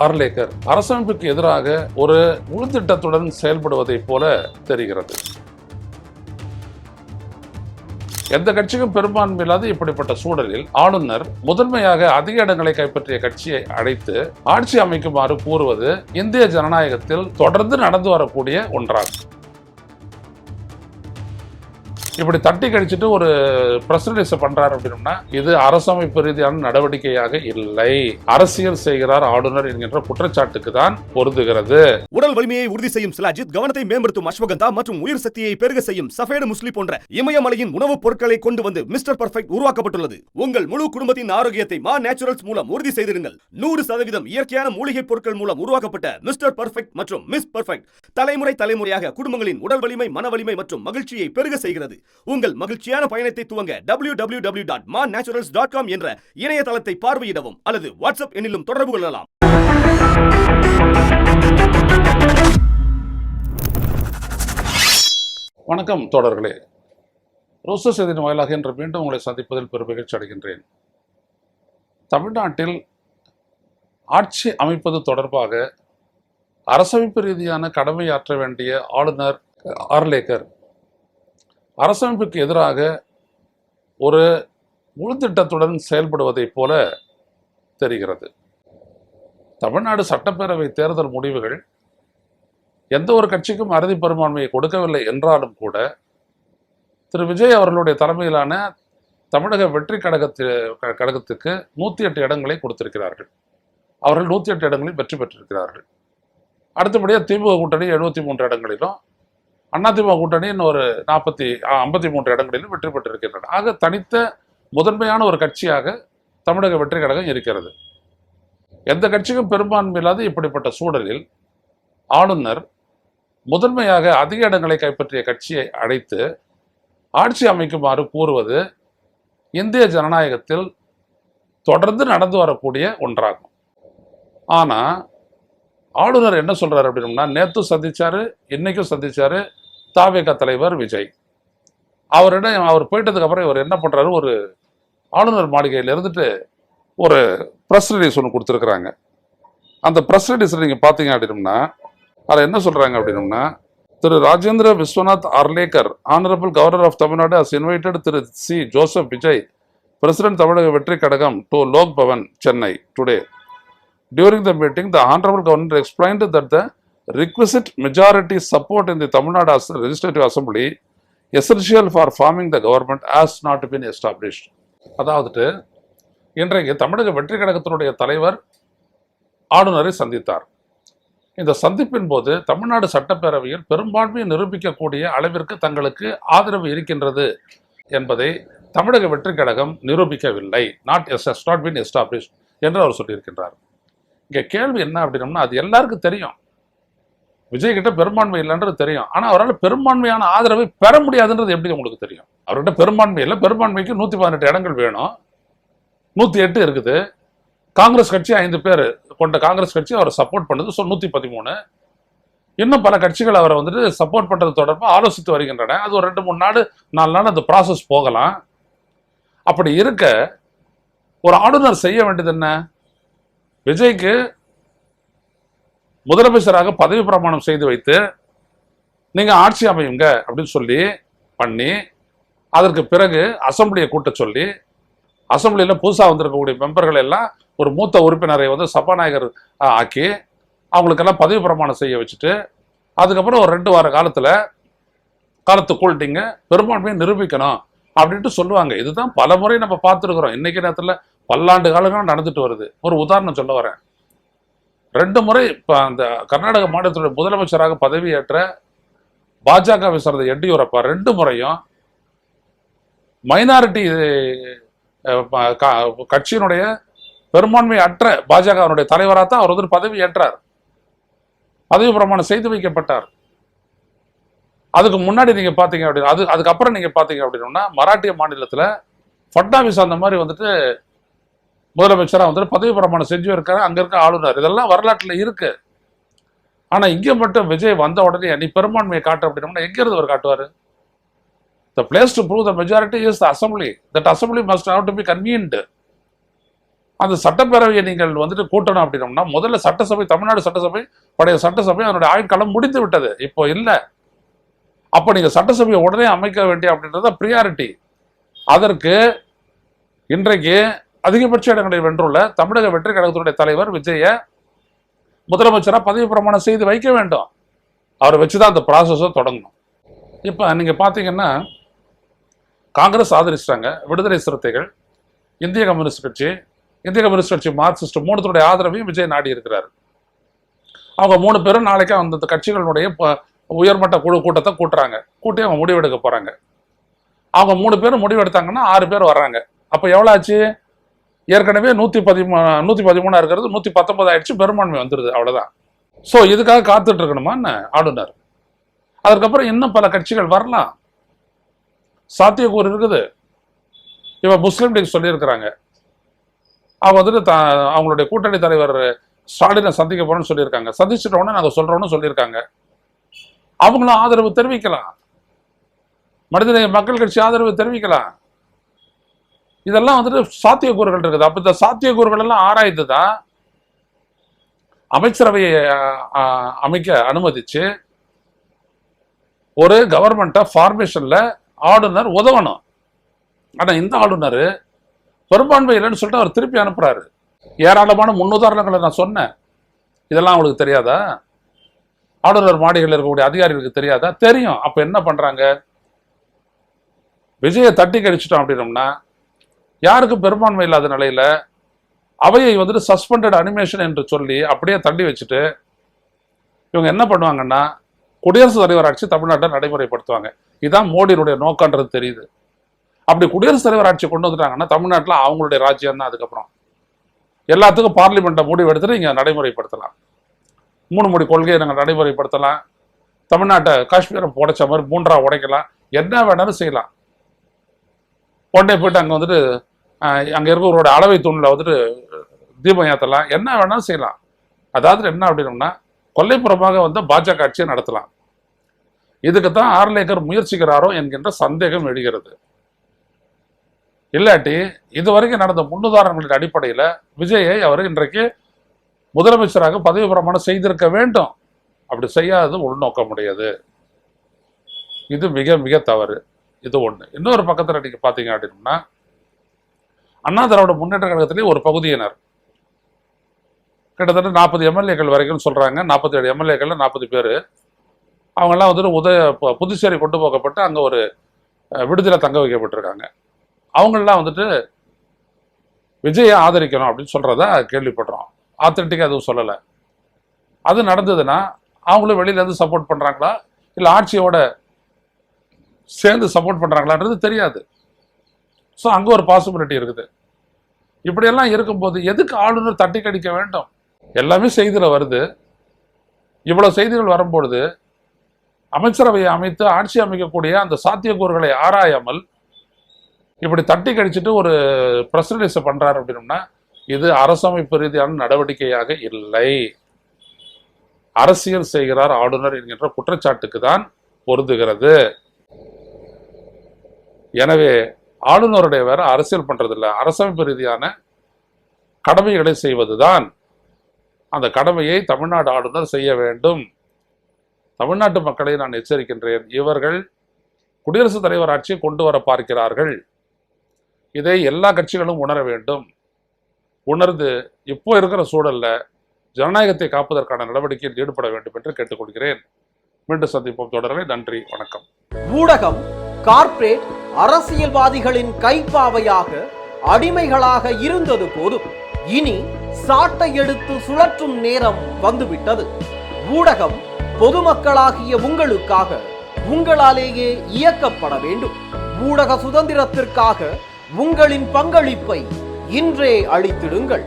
ஆர்லேக்கர் அரசமைப்புக்கு எதிராக ஒரு உள்திட்டத்துடன் செயல்படுவதைப் போல தெரிகிறது. எந்த கட்சிக்கும் பெரும்பான்மை இல்லாத இப்படிப்பட்ட சூழலில் ஆளுநர் முதன்மையாக அதிக இடங்களை கைப்பற்றிய கட்சியை அழைத்து ஆட்சி அமைக்குமாறு கூறுவது இந்திய ஜனநாயகத்தில் தொடர்ந்து நடந்து வரக்கூடிய ஒன்றாகும். இப்படி தட்டி கழிச்சிட்டு ஒரு பிரஸ் ரிலீஸ் பண்றாரு அப்படின்னா இது அரசமைப்பு ரீதியான நடவடிக்கையாக இல்லை, அரசியல் செய்கிறார் ஆளுநர் என்கின்ற குற்றச்சாட்டுக்கு தான் பொருந்துகிறது. உடல் வலிமையை உறுதி செய்யும் சிலாஜித், கவனத்தை மேம்படுத்தும் அஸ்வகந்தா மற்றும் உயிர் சக்தியை பெருக செய்யும் சஃபேடு முஸ்லி போன்ற இமயமலையின் உணவுப் பொருட்களை கொண்டு வந்து மிஸ்டர் பர்ஃபெக்ட் உருவாக்கப்பட்டுள்ளது. உங்கள் முழு குடும்பத்தின் ஆரோக்கியத்தை மா நேச்சுரல்ஸ் மூலம் உறுதி செய்திருங்கள். 100% இயற்கையான மூலிகை பொருட்கள் மூலம் உருவாக்கப்பட்ட மிஸ்டர் பர்ஃபெக்ட் மற்றும் மிஸ் பர்ஃபெக்ட் தலைமுறையாக குடும்பங்களின் உடல் வலிமை, மன வலிமை மற்றும் மகிழ்ச்சியை பெருக செய்கிறது. உங்கள் மகிழ்ச்சியான பயணத்தை துவங்க www.mannaturals.com என்ற இணையதளத்தை பார்வையிடவும் அல்லது வாட்ஸ்அப் எண்ணிலும் தொடர்பு கொள்ளலாம். வணக்கம் தோழர்களே, ரோசஸ் செய்தியின் வாயிலாக இன்று மீண்டும் உங்களை சந்திப்பதில் பெருமகிழ்ச்சி அடைகின்றேன். தமிழ்நாட்டில் ஆட்சி அமைப்பது தொடர்பாக அரசமைப்பு ரீதியான கடமையாற்ற வேண்டிய ஆளுநர் ஆர்லேக்கர் அரசமைப்புக்கு எதிராக ஒரு உள்திட்டத்துடன் செயல்படுவதைப் போல தெரிகிறது. தமிழ்நாடு சட்டப்பேரவை தேர்தல் முடிவுகள் எந்த ஒரு கட்சிக்கும் அறுதி பெரும்பான்மையை கொடுக்கவில்லை என்றாலும் கூட திரு விஜய் அவர்களுடைய தலைமையிலான தமிழக வெற்றி கழகத்துக்கு 108 இடங்களை கொடுத்திருக்கிறார்கள். அவர்கள் 108 இடங்களில் வெற்றி பெற்றிருக்கிறார்கள். அடுத்தபடியாக திமுக கூட்டணி 73 இடங்களிலும், அதிமுக கூட்டணி ஒரு 53 இடங்களிலும் வெற்றி பெற்றிருக்கின்றன. ஆக தனித்த முதன்மையான ஒரு கட்சியாக தமிழக வெற்றி கழகம் இருக்கிறது. எந்த கட்சிக்கும் பெரும்பான்மை இல்லாத இப்படிப்பட்ட சூழலில் ஆளுநர் முதன்மையாக அதிக இடங்களை கைப்பற்றிய கட்சியை அழைத்து ஆட்சி அமைக்குமாறு கூறுவது இந்திய ஜனநாயகத்தில் தொடர்ந்து நடந்து வரக்கூடிய ஒன்றாகும். ஆனா ஆளுநர் என்ன சொல்றாரு அப்படின்னா, நேற்று சந்திச்சாரு, இன்னைக்கும் சந்திச்சாரு தாவேக தலைவர் விஜய். அவர் போயிட்டதுக்கு அப்புறம் இவர் என்ன பண்றாரு, ஒரு ஆளுநர் மாளிகையில் இருந்துட்டு ஒரு பிரஸ் ரிலீஸ் ஒன்று கொடுத்துருக்குறாங்க. அந்த பிரஸ் ரிலீஸ் நீங்க பாத்தீங்க அப்படின்னா அதில் என்ன சொல்றாங்க அப்படின்னா, Thiru Rajendra Vishwanath Arlekar, honourable governor of Tamil Nadu has invited Thiru C Joseph Vijay, president Tamilaga Vettri Kazhagam, to Lok Bhavan Chennai today. During the meeting, the Honorable Governor explained that the requisite majority support in the Tamil Nadu Legislative Assembly, essential for forming the government, has not been established. அதாவது இன்றைக்கு தமிழக வெற்றி கழகத்தினுடைய தலைவர் ஆளுநரை சந்தித்தார். இந்த சந்திப்பின் போது தமிழ்நாடு சட்டப்பேரவையில் பெரும்பான்மையை நிரூபிக்கக்கூடிய அளவிற்கு தங்களுக்கு ஆதரவு இருக்கின்றது என்பதை தமிழக வெற்றி கழகம் நிரூபிக்கவில்லை. நாட் been established என்று அவர் சொல்லியிருக்கின்றார். இங்க கேள்வி என்ன அப்படின்னா, அது எல்லாருக்கும் தெரியும், விஜய் கிட்ட பெரும்பான்மை இல்லைன்றது தெரியும். ஆனா அவரால் பெரும்பான்மையான ஆதரவை பெற முடியாதுன்றது எப்படி உங்களுக்கு தெரியும்? அவர்கிட்ட பெரும்பான்மை இல்லை, பெரும்பான்மைக்கு 118 இடங்கள் வேணும், 108 இருக்குது. காங்கிரஸ் கட்சி 5 பேர் கொண்ட காங்கிரஸ் கட்சி அவரை சப்போர்ட் பண்ணுது, 113. இன்னும் பல கட்சிகள் அவரை சப்போர்ட் பண்றது தொடர்பாக ஆலோசித்து வருகின்றன. அது ஒரு 2-3 நாள் 4 நாள் அந்த ப்ராசஸ் போகலாம். அப்படி இருக்க ஒரு ஆளுநர் செய்ய வேண்டியது என்ன? விஜய்க்கு முதலமைச்சராக பதவி பிரமாணம் செய்து வைத்து நீங்க ஆட்சி அமையுங்க அப்படின்னு சொல்லி பண்ணி, அதற்கு பிறகு அசம்பிளியை கூட்ட சொல்லி, அசம்பிளியில புதுசா வந்திருக்கக்கூடிய மெம்பர்கள் எல்லாம் ஒரு மூத்த உறுப்பினரை சபாநாயகர் ஆக்கி அவங்களுக்கெல்லாம் பதவி பிரமாணம் செய்ய வச்சுட்டு, அதுக்கப்புறம் ஒரு 2 வார காலத்துக்குள்ளிங்க பெரும்பான்மையை நிரூபிக்கணும் அப்படின்ட்டு சொல்லுவாங்க. இதுதான் பல முறை நம்ம பார்த்துருக்கிறோம். இன்னைக்கு நேரத்தில் பல்லாண்டு காலங்களும் நடந்துட்டு வருது. ஒரு உதாரணம் சொல்ல வரேன். 2 முறை இப்போ அந்த கர்நாடக மாநிலத்துடைய முதலமைச்சராக பதவியேற்ற பாஜகவை சார்ந்த எடியூரப்பா 2 முறையும் மைனாரிட்டி கட்சியினுடைய பெரும்பான்மை அற்ற பாஜகவினுடைய தலைவராக தான் அவர் பதவி ஏற்றார், பதவி பிரமாணம் செய்து வைக்கப்பட்டார். அதுக்கு முன்னாடி நீங்க பாத்தீங்க அப்படின்னா, அதுக்கப்புறம் நீங்க பாத்தீங்க அப்படின்னா, மராட்டிய மாநிலத்துல ஃபட்னாவிஸ் அந்த மாதிரி முதலமைச்சரா பதவி பிரமாணம் செஞ்சு இருக்காரு அங்க இருக்க ஆளுநர். இதெல்லாம் வரலாற்றுல இருக்கு. ஆனா இங்க மட்டும் விஜய் வந்த உடனே நீ பெரும்பான்மையை காட்டு அப்படின்னா எங்க இருந்து அவர் காட்டுவாரு? The place to prove the majority is the assembly. That assembly must have to be convened. அந்த சட்டப்பேரவையை நீங்கள் வந்துட்டு கூட்டணும் அப்படின்னோம்னா முதல்ல சட்டசபை, தமிழ்நாடு சட்டசபை, பழைய சட்டசபை அதனுடைய ஆயுட்காலம் முடிந்து விட்டது, இப்போ இல்லை. அப்போ நீங்க சட்டசபையை உடனே அமைக்க வேண்டிய அப்படின்றத பிரியாரிட்டி. அதற்கு இன்றைக்கு அதிகபட்ச இடங்களை வென்றுள்ள தமிழக வெற்றி கழகத்தினுடைய தலைவர் விஜய முதலமைச்சரா பதவி பிரமாணம் செய்து வைக்க வேண்டும். அவரை வச்சுதான் அந்த ப்ராசஸை தொடங்கணும். இப்போ நீங்க பாத்தீங்கன்னா காங்கிரஸ் ஆதரிச்சிட்டாங்க, விடுதலை சிறுத்தைகள், இந்திய கம்யூனிஸ்ட் கட்சி, மார்க்சிஸ்ட், மூணுத்துடைய ஆதரவையும் விஜய் நாடி இருக்கிறார். அவங்க 3 பேரும் நாளைக்கு அந்த கட்சிகளுடைய உயர்மட்ட குழு கூட்டத்தை கூட்டுறாங்க, கூட்டி அவங்க முடிவெடுக்க போறாங்க. அவங்க 3 பேரும் முடிவெடுத்தாங்கன்னா 6 பேர் வர்றாங்க. அப்போ எவ்வளோ ஆச்சு? ஏற்கனவே 113 இருக்கிறது 119 ஆயிடுச்சு, பெரும்பான்மை வந்துடுது, அவ்வளோதான். ஸோ இதுக்காக காத்துட்டு இருக்கணுமா என்ன ஆளுநர்? அதுக்கப்புறம் இன்னும் பல கட்சிகள் வரலாம், சாத்தியக்கூறு இருக்குது. இப்போ முஸ்லீம் லீக் சொல்லியிருக்கிறாங்க, அவங்க வந்துட்டு அவங்களுடைய கூட்டணி தலைவர் ஸ்டாலினை சந்திக்க போறோம்னு சொல்லியிருக்காங்க. சந்திச்சிட்டோன்னு நாங்கள் சொல்றோம்னு சொல்லியிருக்காங்க. அவங்களும் ஆதரவு தெரிவிக்கலாம், மனிதநேய மக்கள் கட்சி ஆதரவு தெரிவிக்கலாம். இதெல்லாம் வந்துட்டு சாத்தியக்கூறுகள் இருக்குது. அப்ப இந்த சாத்தியக்கூறுகள் எல்லாம் ஆராய்ந்து தான் அமைச்சரவையை அமைக்க அனுமதிச்சு ஒரு கவர்மெண்ட்டை ஃபார்மேஷன்ல ஆளுநர் உதவணும். ஆனா இந்த ஆளுநர் பெரும்பான்மை இல்லைன்னு சொல்லிட்டு அவர் திருப்பி அனுப்புறாரு. ஏராளமான முன்னுதாரணங்களை நான் சொன்னேன், இதெல்லாம் அவங்களுக்கு தெரியாதா? ஆளுநர் மாளிகையில் இருக்கக்கூடிய அதிகாரிகளுக்கு தெரியாதா? தெரியும். அப்ப என்ன பண்றாங்க? விஜயை தட்டி கழிச்சிட்டோம் அப்படின்னோம்னா யாருக்கும் பெரும்பான்மை இல்லாத நிலையில அவையை வந்துட்டு சஸ்பெண்டட் அனிமேஷன் என்று சொல்லி அப்படியே தள்ளி வச்சுட்டு இவங்க என்ன பண்ணுவாங்கன்னா குடியரசுத் தலைவர் ஆட்சி தமிழ்நாட்டில் நடைமுறைப்படுத்துவாங்க. இதுதான் மோடியினுடைய நோக்கன்றது தெரியுது. அப்படி குடியரசுத் தலைவர் ஆட்சி கொண்டு வந்துட்டாங்கன்னா தமிழ்நாட்டில் அவங்களுடைய ராஜ்யம் தான். அதுக்கப்புறம் எல்லாத்துக்கும் பார்லிமெண்ட்டை முடிவு எடுத்துட்டு இங்க நடைமுறைப்படுத்தலாம். 3 மொழி கொள்கையை நாங்கள் நடைமுறைப்படுத்தலாம். தமிழ்நாட்டை காஷ்மீரை உடைச்ச மாதிரி 3ஆ உடைக்கலாம். என்ன வேணாலும் செய்யலாம். உடனே போயிட்டு அங்கே வந்துட்டு அங்கே இருக்கிறவரோட அளவை தூணில் வந்துட்டு தீபம் ஏற்றலாம். என்ன வேணாலும் செய்யலாம். அதாவது என்ன அப்படின்னோம்னா கொல்லைப்புறமாக வந்து பாஜக ஆட்சியை நடத்தலாம். இதுக்குத்தான் ஆர்லேக்கர் முயற்சிக்கிறாரோ என்கின்ற சந்தேகம் எழுகிறது. இல்லாட்டி இதுவரைக்கும் நடந்த முன்னுதாரணங்களின் அடிப்படையில் விஜயை அவர் இன்றைக்கு முதலமைச்சராக பதவி பிரமாணம் செய்திருக்க வேண்டும். அப்படி செய்யாதது உள்நோக்க முடியாது. இது மிக மிக தவறு. இது ஒண்ணு. இன்னொரு பக்கத்துல நீங்க பாத்தீங்க அப்படின்னா அண்ணா திராவிட முன்னேற்ற கழகத்திலேயே ஒரு பகுதியினர் கிட்டத்தட்ட 40 எம்எல்ஏக்கள் வரைக்கும் சொல்றாங்க. 47 எம்எல்ஏக்கள் 40 பேர் அவங்கெல்லாம் வந்துட்டு புதுச்சேரி கொண்டு போகப்பட்டு அங்க ஒரு விடுதலை தங்க வைக்கப்பட்டிருக்காங்க. அவங்கெல்லாம் வந்துட்டு விஜயை ஆதரிக்கணும் அப்படின்னு சொல்றதா கேள்விப்படுறோம். ஆத்தென்டிக்கா எதுவும் சொல்லலை. அது நடந்ததுன்னா அவங்களும் வெளியில இருந்து சப்போர்ட் பண்றாங்களா இல்ல ஆட்சியோட சேர்ந்து சப்போர்ட் பண்றாங்களான்றது தெரியாது. ஸோ அங்க ஒரு பாசிபிலிட்டி இருக்குது. இப்படியெல்லாம் இருக்கும்போது எதுக்கு ஆளுநர் தட்டி கடிக்க வேண்டும்? எல்லாமே செய்தியில வருது. இவ்வளவு செய்திகள் வரும்பொழுது அமைச்சரவையை அமைத்து ஆட்சி அமைக்கக்கூடிய அந்த சாத்தியக்கூறுகளை ஆராயாமல் இப்படி தட்டி கழிச்சுட்டு ஒரு பிரஸ் ரிலீஸ் பண்றாரு அப்படின்னா இது அரசமைப்பு ரீதியான நடவடிக்கையாக இல்லை, அரசியல் செய்கிறார் ஆளுநர் என்கின்ற குற்றச்சாட்டுக்கு தான் பொருந்துகிறது. எனவே ஆளுநருடைய வேற அரசியல் பண்றதில்லை, அரசமைப்பு ரீதியான கடமைகளை செய்வதுதான். அந்த கடமையை தமிழ்நாடு ஆளுநர் செய்ய வேண்டும். தமிழ்நாட்டு மக்களை நான் எச்சரிக்கின்றேன், இவர்கள் குடியரசுத் தலைவர் ஆட்சியை கொண்டு வர பார்க்கிறார்கள். இதை எல்லா கட்சிகளும் உணர வேண்டும். உணர்ந்து இப்போ இருக்கிற சூழல்ல ஜனநாயகத்தை காப்பதற்கான நடவடிக்கையில் ஈடுபட வேண்டும் என்று கேட்டுக்கொள்கிறேன். மீண்டும் சந்திப்போம். தொடர்களை. நன்றி, வணக்கம். ஊடகம் கார்ப்பரேட் அரசியல்வாதிகளின் கைப்பாவையாக அடிமைகளாக இருந்தது போதும். இனி சாட்டை எடுத்து சுழற்றும் நேரம் வந்துவிட்டது. ஊடகம் பொதுமக்களாகிய உங்களுக்காக உங்களாலேயே இயக்கப்பட வேண்டும். ஊடக சுதந்திரத்திற்காக உங்களின் பங்களிப்பை இன்றே அளித்திடுங்கள்.